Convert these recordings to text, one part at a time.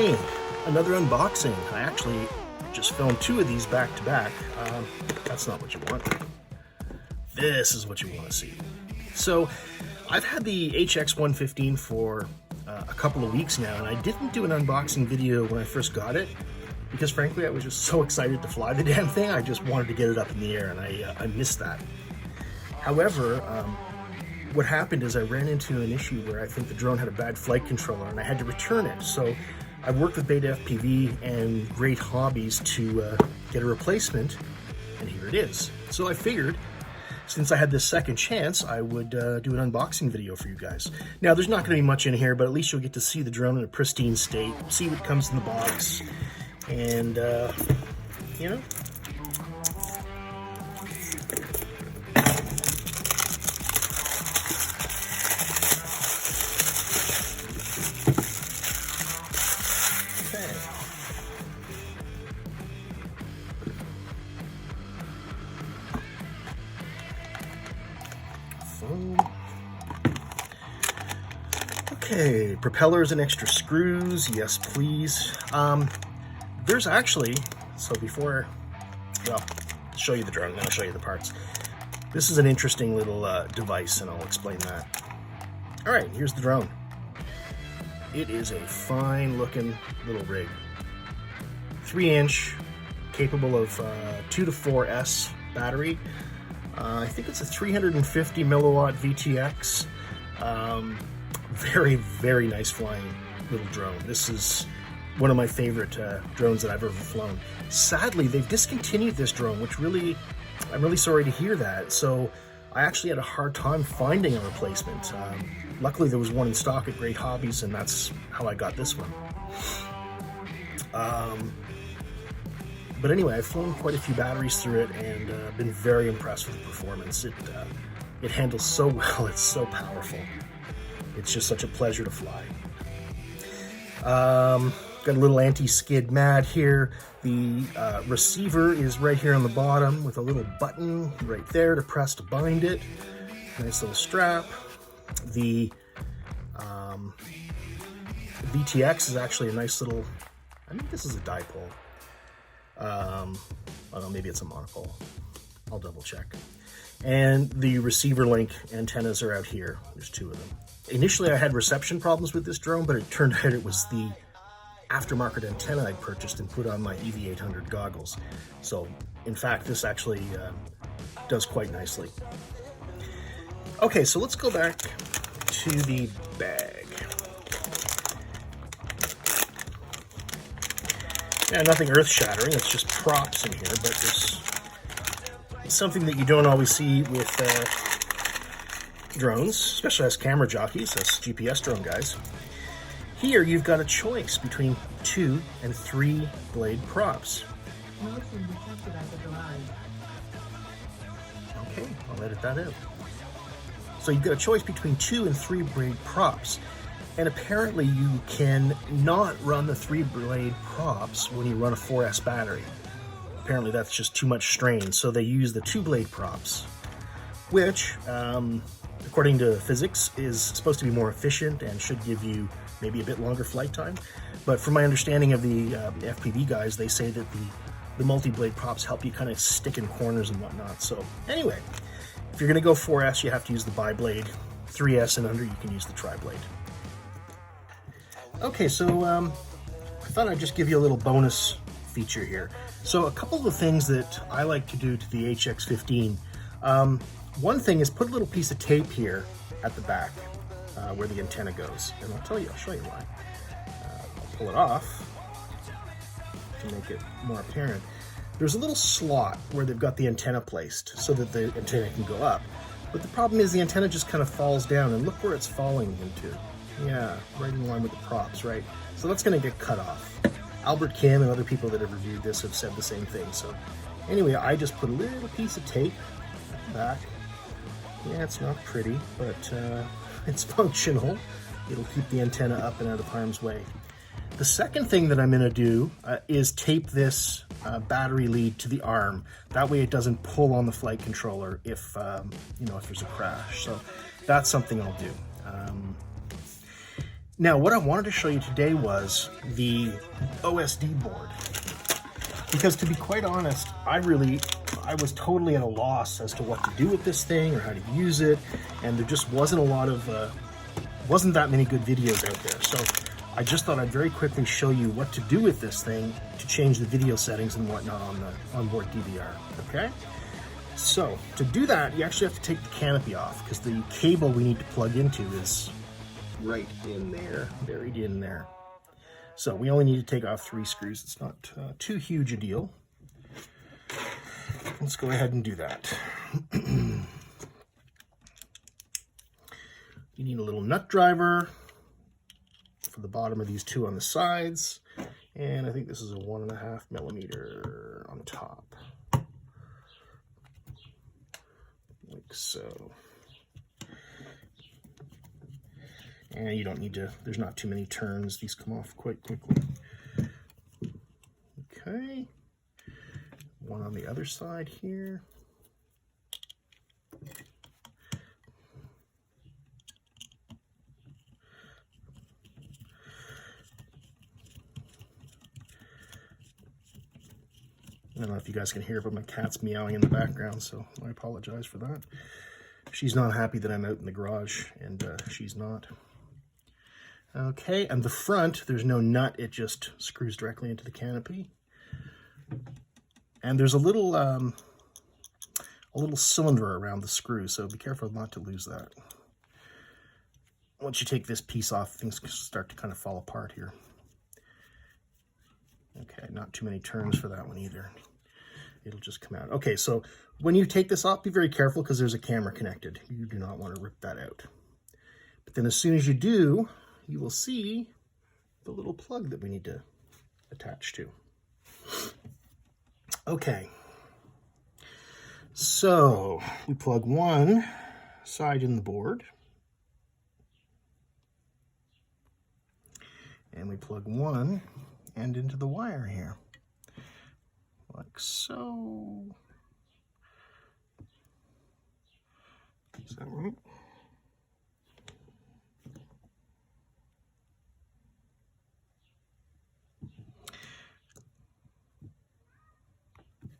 Okay, another unboxing. I actually just filmed two of these back to back. That's not what you want. This is what you want to see. So I've had the HX115 for a couple of weeks now, and I didn't do an unboxing video when I first got it because frankly I was just so excited to fly the damn thing. I just wanted to get it up in the air, and I missed that. However, what happened is I ran into an issue where I think the drone had a bad flight controller and I had to return it. So I worked with BetaFPV and Great Hobbies to get a replacement, and here it is. So I figured, since I had this second chance, I would do an unboxing video for you guys. Now, there's not going to be much in here, but at least you'll get to see the drone in a pristine state, see what comes in the box, and, you know, okay, propellers and extra screws, yes please. There's actually, so before, well, I'll show you the drone, then I'll show you the parts. This is an interesting little device, and I'll explain that. All right, here's the drone. It is a fine looking little rig. 3-inch, capable of 2S-4S battery. I think it's a 350 milliwatt VTX. Very, very nice flying little drone. This is one of my favorite drones that I've ever flown. Sadly, they've discontinued this drone, which really, I'm really sorry to hear that. So I actually had a hard time finding a replacement. Luckily, there was one in stock at Great Hobbies, and that's how I got this one. But anyway, I've flown quite a few batteries through it and been very impressed with the performance. It handles so well, it's so powerful. It's just such a pleasure to fly. Got a little anti-skid mat here. The receiver is right here on the bottom with a little button right there to press to bind it. Nice little strap. The VTX is actually a nice little, I think this is a dipole. I don't know, maybe it's a monopole. I'll double check. And the receiver link antennas are out here. There's two of them. Initially, I had reception problems with this drone, but it turned out it was the aftermarket antenna I purchased and put on my EV800 goggles. So, in fact, this actually does quite nicely. Okay, so let's go back to the bag. Yeah, nothing earth-shattering, it's just props in here, but there's something that you don't always see with drones, especially as camera jockeys, as GPS drone guys. Here you've got a choice between 2 and 3 blade props. Okay, I'll edit that out. So you've got a choice between 2 and 3 blade props. And apparently you can not run the 3 blade props when you run a 4S battery. Apparently that's just too much strain, so they use the 2 blade props, which, according to physics, is supposed to be more efficient and should give you maybe a bit longer flight time. But from my understanding of the FPV guys, they say that the multi-blade props help you kind of stick in corners and whatnot. So anyway, if you're going to go 4S, you have to use the bi-blade. 3S and under, you can use the tri-blade. Okay, so I thought I'd just give you a little bonus feature here. So a couple of the things that I like to do to the HX15, one thing is put a little piece of tape here at the back where the antenna goes. And I'll show you why. I'll pull it off to make it more apparent. There's a little slot where they've got the antenna placed so that the antenna can go up. But the problem is the antenna just kind of falls down, and look where it's falling into. Yeah, right in line with the props, right? So that's going to get cut off. Albert Kim and other people that have reviewed this have said the same thing. So anyway, I just put a little piece of tape at the back. Yeah, it's not pretty, but it's functional. It'll keep the antenna up and out of harm's way. The second thing that I'm going to do is tape this battery lead to the arm. That way it doesn't pull on the flight controller if, you know, if there's a crash. So that's something I'll do. Now, what I wanted to show you today was the OSD board, because to be quite honest, I was totally at a loss as to what to do with this thing or how to use it, and there just wasn't a lot of, wasn't that many good videos out there. So I just thought I'd very quickly show you what to do with this thing to change the video settings and whatnot on the onboard DVR, okay? So to do that, you actually have to take the canopy off, because the cable we need to plug into is right in there, buried in there. So we only need to take off 3 screws. It's not too huge a deal. Let's go ahead and do that. You need a little nut driver for the bottom of these 2 on the sides. And I think this is a 1.5 millimeter on the top. Like so. And you don't need to, there's not too many turns. These come off quite quickly. Okay. One on the other side here. I don't know if you guys can hear, but my cat's meowing in the background, so I apologize for that. She's not happy that I'm out in the garage, and she's not. Okay, and the front, there's no nut, it just screws directly into the canopy. And there's a little cylinder around the screw, so be careful not to lose that. Once you take this piece off, things start to kind of fall apart here. Okay, not too many turns for that one either. It'll just come out. Okay, so when you take this off, be very careful because there's a camera connected. You do not want to rip that out. But then as soon as you do, you will see the little plug that we need to attach to. Okay, so we plug one side in the board, and we plug one end into the wire here, like so. Is that right?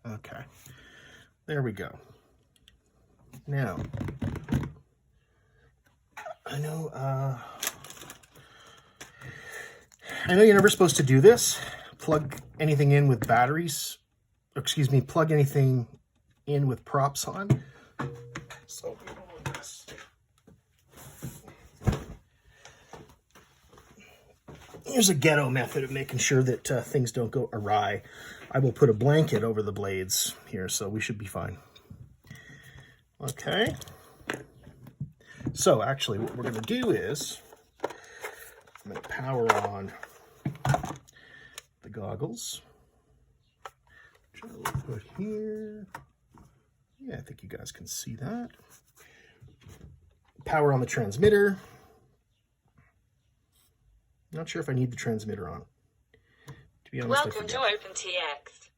Okay, there we go. Now, I know you're never supposed to do this. Plug anything in with batteries, excuse me, plug anything in with props on. So, here's a ghetto method of making sure that things don't go awry. I will put a blanket over the blades here, so we should be fine. Okay. So actually what we're going to do is I'm going to power on the goggles, which I will put here. Yeah, I think you guys can see that. Power on the transmitter. Not sure if I need the transmitter on. To be honest, welcome to OpenTX.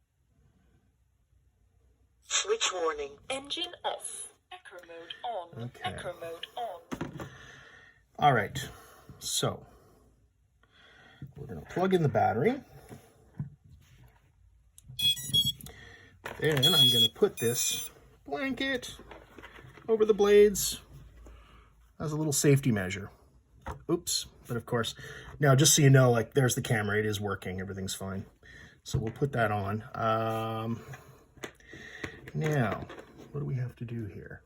Switch warning. Engine off. Echo mode on. Okay. Echo mode on. All right. So we're going to plug in the battery. Then I'm going to put this blanket over the blades as a little safety measure. Oops. But of course, now just so you know, like there's the camera, it is working, everything's fine. So we'll put that on. Now, what do we have to do here?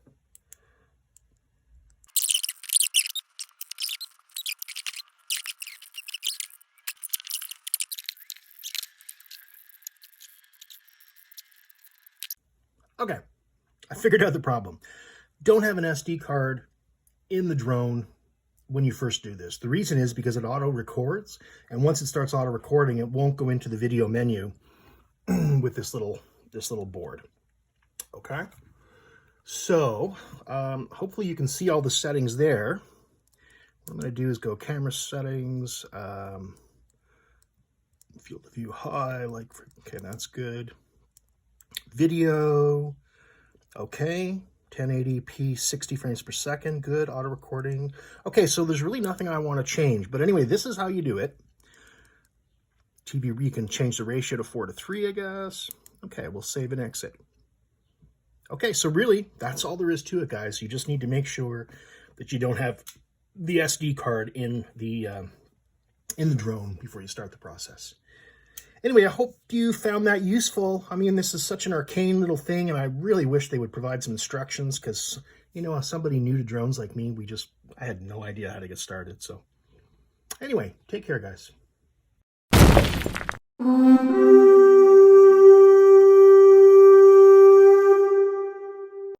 Okay, I figured out the problem. Don't have an SD card in the drone when you first do this. The reason is because it auto records, and once it starts auto recording, it won't go into the video menu with this little board. Okay, so hopefully you can see all the settings there. What I'm going to do is go camera settings, field of view high, okay, that's good. Video, okay. 1080p, 60 frames per second. Good. Auto recording. Okay, so there's really nothing I want to change. But anyway, this is how you do it. TV, you can change the ratio to 4:3, I guess. Okay, we'll save and exit. Okay, so really, that's all there is to it, guys. You just need to make sure that you don't have the SD card in the drone before you start the process. Anyway, I hope you found that useful. I mean, this is such an arcane little thing, and I really wish they would provide some instructions because, you know, as somebody new to drones like me, I had no idea how to get started. So anyway, take care, guys.